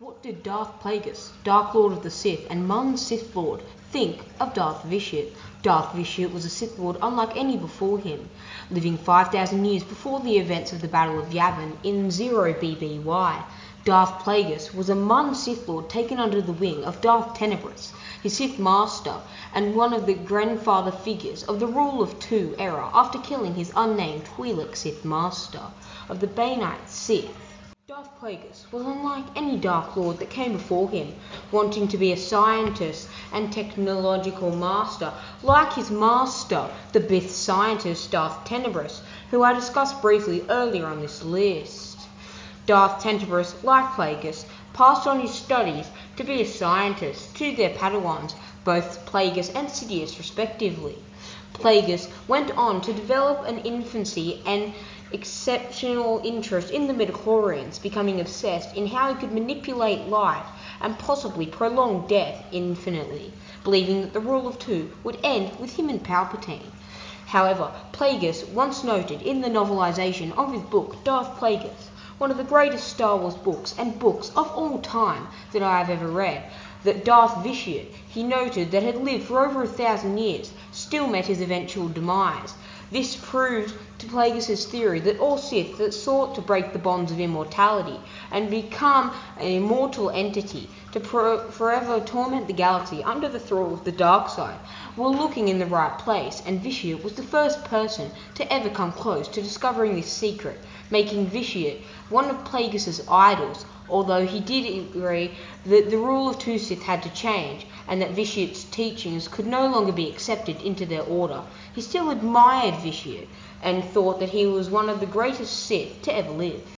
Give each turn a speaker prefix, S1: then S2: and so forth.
S1: What did Darth Plagueis, Dark Lord of the Sith and Mon Sith Lord, think of Darth Vitiate? Darth Vitiate was a Sith Lord unlike any before him, living 5,000 years before the events of the Battle of Yavin in 0 BBY. Darth Plagueis was a Mon Sith Lord taken under the wing of Darth Tenebris, his Sith Master, and one of the grandfather figures of the Rule of Two era after killing his unnamed Twi'lek Sith Master of the Bainite Sith. Darth Plagueis was unlike any Dark Lord that came before him, wanting to be a scientist and technological master, like his master, the Bith scientist Darth Tenebris, who I discussed briefly earlier on this list. Darth Tenebris, like Plagueis, passed on his studies to be a scientist to their Padawans, both Plagueis and Sidious respectively. Plagueis went on to develop an infancy and exceptional interest in the midichlorians, becoming obsessed in how he could manipulate life and possibly prolong death infinitely, believing that the Rule of Two would end with him and Palpatine. However, Plagueis once noted in the novelization of his book Darth Plagueis, one of the greatest Star Wars books and books of all time that I have ever read, that Darth Vitiate, he noted, that had lived for over 1,000 years, still met his eventual demise. This proved to Plagueis' theory that all Sith that sought to break the bonds of immortality and become an immortal entity to forever torment the galaxy under the thrall of the dark side were looking in the right place, and Vitiate was the first person to ever come close to discovering this secret, making Vitiate one of Plagueis' idols, although he did agree that the Rule of Two Sith had to change, and that Vitiate's teachings could no longer be accepted into their order. He still admired Vitiate, and thought that he was one of the greatest Sith to ever live.